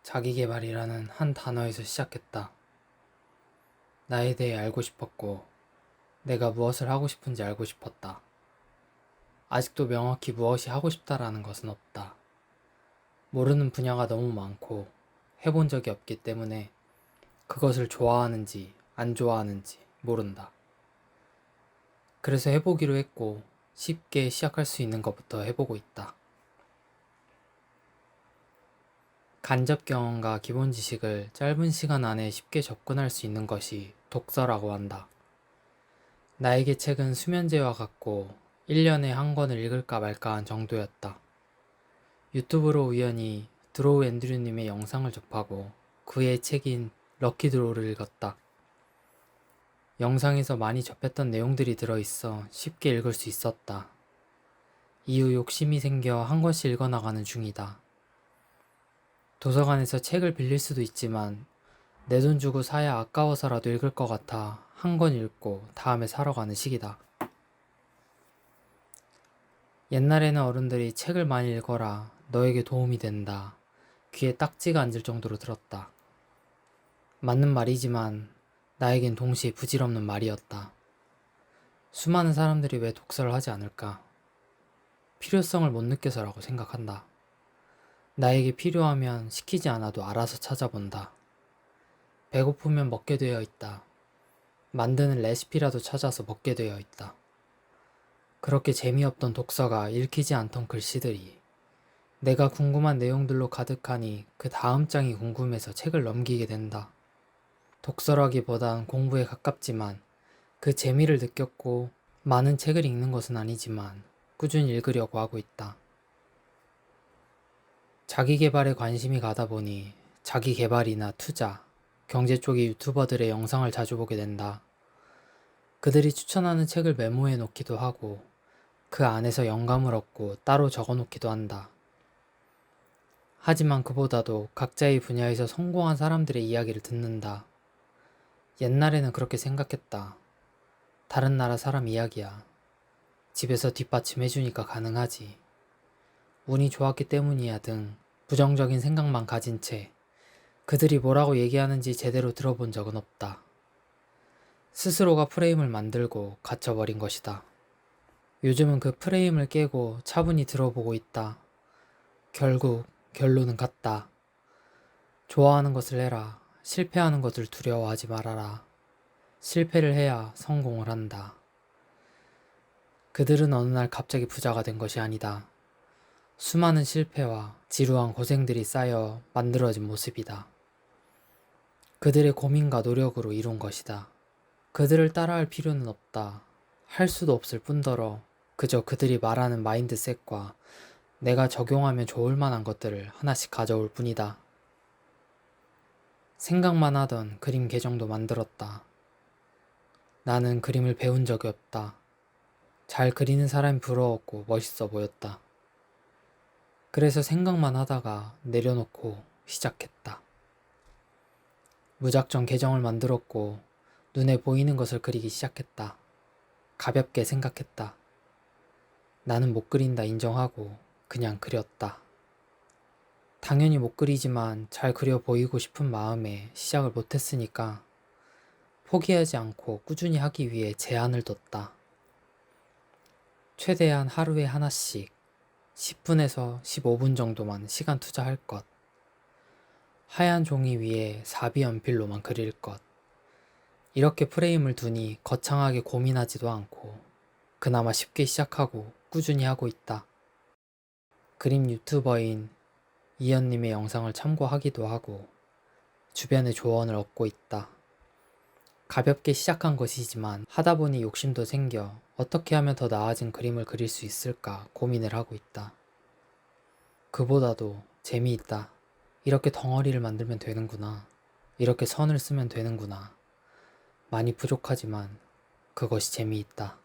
자기계발이라는 한 단어에서 시작했다. 나에 대해 알고 싶었고, 내가 무엇을 하고 싶은지 알고 싶었다. 아직도 명확히 무엇이 하고 싶다라는 것은 없다. 모르는 분야가 너무 많고, 해본 적이 없기 때문에 그것을 좋아하는지 안 좋아하는지 모른다. 그래서 해보기로 했고, 쉽게 시작할 수 있는 것부터 해보고 있다. 간접 경험과 기본 지식을 짧은 시간 안에 쉽게 접근할 수 있는 것이 독서라고 한다. 나에게 책은 수면제와 같고 1년에 한 권을 읽을까 말까 한 정도였다. 유튜브로 우연히 드로우 앤드류님의 영상을 접하고 그의 책인 럭키 드로우를 읽었다. 영상에서 많이 접했던 내용들이 들어있어 쉽게 읽을 수 있었다. 이후 욕심이 생겨 한 권씩 읽어나가는 중이다. 도서관에서 책을 빌릴 수도 있지만 내 돈 주고 사야 아까워서라도 읽을 것 같아 한 권 읽고 다음에 사러 가는 시기다. 옛날에는 어른들이 책을 많이 읽어라, 너에게 도움이 된다, 귀에 딱지가 앉을 정도로 들었다. 맞는 말이지만 나에겐 동시에 부질없는 말이었다. 수많은 사람들이 왜 독서를 하지 않을까? 필요성을 못 느껴서라고 생각한다. 나에게 필요하면 시키지 않아도 알아서 찾아본다. 배고프면 먹게 되어 있다. 만드는 레시피라도 찾아서 먹게 되어 있다. 그렇게 재미없던 독서가 읽히지 않던 글씨들이 내가 궁금한 내용들로 가득하니 그 다음 장이 궁금해서 책을 넘기게 된다. 독서라기보단 공부에 가깝지만 그 재미를 느꼈고 많은 책을 읽는 것은 아니지만 꾸준히 읽으려고 하고 있다. 자기계발에 관심이 가다 보니 자기계발이나 투자, 경제 쪽의 유튜버들의 영상을 자주 보게 된다. 그들이 추천하는 책을 메모해 놓기도 하고 그 안에서 영감을 얻고 따로 적어 놓기도 한다. 하지만 그보다도 각자의 분야에서 성공한 사람들의 이야기를 듣는다. 옛날에는 그렇게 생각했다. 다른 나라 사람 이야기야. 집에서 뒷받침해주니까 가능하지. 운이 좋았기 때문이야 등 부정적인 생각만 가진 채 그들이 뭐라고 얘기하는지 제대로 들어본 적은 없다. 스스로가 프레임을 만들고 갇혀버린 것이다. 요즘은 그 프레임을 깨고 차분히 들어보고 있다. 결국 결론은 같다. 좋아하는 것을 해라. 실패하는 것을 두려워하지 말아라. 실패를 해야 성공을 한다. 그들은 어느 날 갑자기 부자가 된 것이 아니다. 수많은 실패와 지루한 고생들이 쌓여 만들어진 모습이다. 그들의 고민과 노력으로 이룬 것이다. 그들을 따라할 필요는 없다. 할 수도 없을 뿐더러 그저 그들이 말하는 마인드셋과 내가 적용하면 좋을 만한 것들을 하나씩 가져올 뿐이다. 생각만 하던 그림 계정도 만들었다. 나는 그림을 배운 적이 없다. 잘 그리는 사람이 부러웠고 멋있어 보였다. 그래서 생각만 하다가 내려놓고 시작했다. 무작정 계정을 만들었고 눈에 보이는 것을 그리기 시작했다. 가볍게 생각했다. 나는 못 그린다 인정하고 그냥 그렸다. 당연히 못 그리지만 잘 그려 보이고 싶은 마음에 시작을 못했으니까 포기하지 않고 꾸준히 하기 위해 제한을 뒀다. 최대한 하루에 하나씩 10분에서 15분 정도만 시간 투자할 것. 하얀 종이 위에 사비 연필로만 그릴 것. 이렇게 프레임을 두니 거창하게 고민하지도 않고 그나마 쉽게 시작하고 꾸준히 하고 있다. 그림 유튜버인 이현님의 영상을 참고하기도 하고 주변의 조언을 얻고 있다. 가볍게 시작한 것이지만 하다 보니 욕심도 생겨 어떻게 하면 더 나아진 그림을 그릴 수 있을까 고민을 하고 있다. 그보다도 재미있다. 이렇게 덩어리를 만들면 되는구나. 이렇게 선을 쓰면 되는구나. 많이 부족하지만 그것이 재미있다.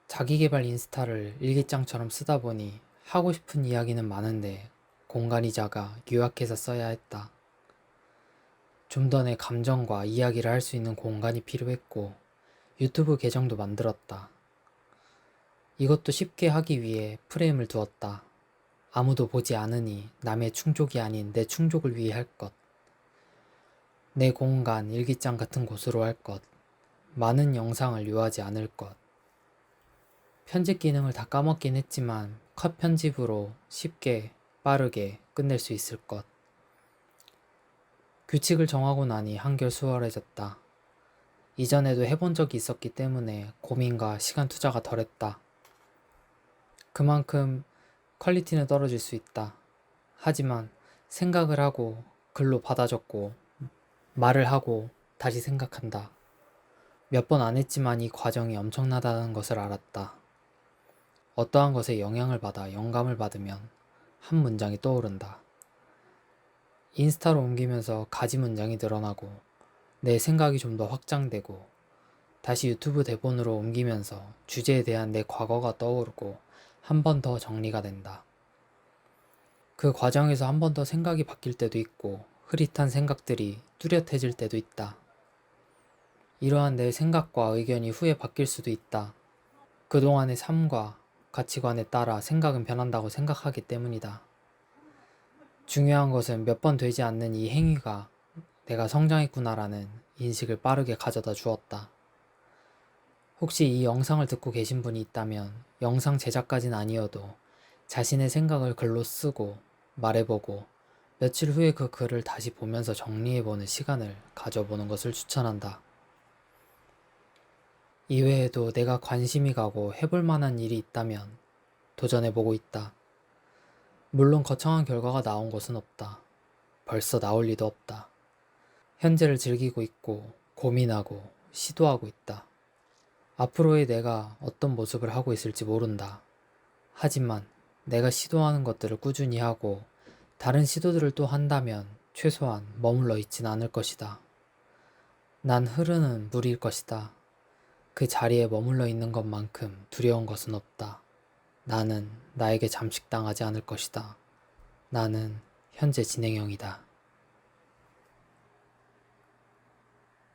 자기계발 인스타를 일기장처럼 쓰다 보니 하고 싶은 이야기는 많은데 공간이 작아 요약해서 써야 했다. 좀 더 내 감정과 이야기를 할 수 있는 공간이 필요했고 유튜브 계정도 만들었다. 이것도 쉽게 하기 위해 프레임을 두었다. 아무도 보지 않으니 남의 충족이 아닌 내 충족을 위해 할 것. 내 공간, 일기장 같은 곳으로 할 것. 많은 영상을 요하지 않을 것. 편집 기능을 다 까먹긴 했지만 컷 편집으로 쉽게 빠르게 끝낼 수 있을 것. 규칙을 정하고 나니 한결 수월해졌다. 이전에도 해본 적이 있었기 때문에 고민과 시간 투자가 덜했다. 그만큼 퀄리티는 떨어질 수 있다. 하지만 생각을 하고 글로 받아 적고 말을 하고 다시 생각한다. 몇 번 안 했지만 이 과정이 엄청나다는 것을 알았다. 어떠한 것에 영향을 받아 영감을 받으면 한 문장이 떠오른다. 인스타로 옮기면서 가지 문장이 늘어나고 내 생각이 좀 더 확장되고 다시 유튜브 대본으로 옮기면서 주제에 대한 내 과거가 떠오르고 한 번 더 정리가 된다. 그 과정에서 한 번 더 생각이 바뀔 때도 있고 흐릿한 생각들이 뚜렷해질 때도 있다. 이러한 내 생각과 의견이 후에 바뀔 수도 있다. 그동안의 삶과 가치관에 따라 생각은 변한다고 생각하기 때문이다. 중요한 것은 몇 번 되지 않는 이 행위가 내가 성장했구나라는 인식을 빠르게 가져다 주었다. 혹시 이 영상을 듣고 계신 분이 있다면 영상 제작까진 아니어도 자신의 생각을 글로 쓰고 말해보고 며칠 후에 그 글을 다시 보면서 정리해보는 시간을 가져보는 것을 추천한다. 이외에도 내가 관심이 가고 해볼 만한 일이 있다면 도전해보고 있다. 물론 거창한 결과가 나온 것은 없다. 벌써 나올 리도 없다. 현재를 즐기고 있고 고민하고 시도하고 있다. 앞으로의 내가 어떤 모습을 하고 있을지 모른다. 하지만 내가 시도하는 것들을 꾸준히 하고 다른 시도들을 또 한다면 최소한 머물러 있진 않을 것이다. 난 흐르는 물일 것이다. 그 자리에 머물러 있는 것만큼 두려운 것은 없다. 나는 나에게 잠식당하지 않을 것이다. 나는 현재 진행형이다.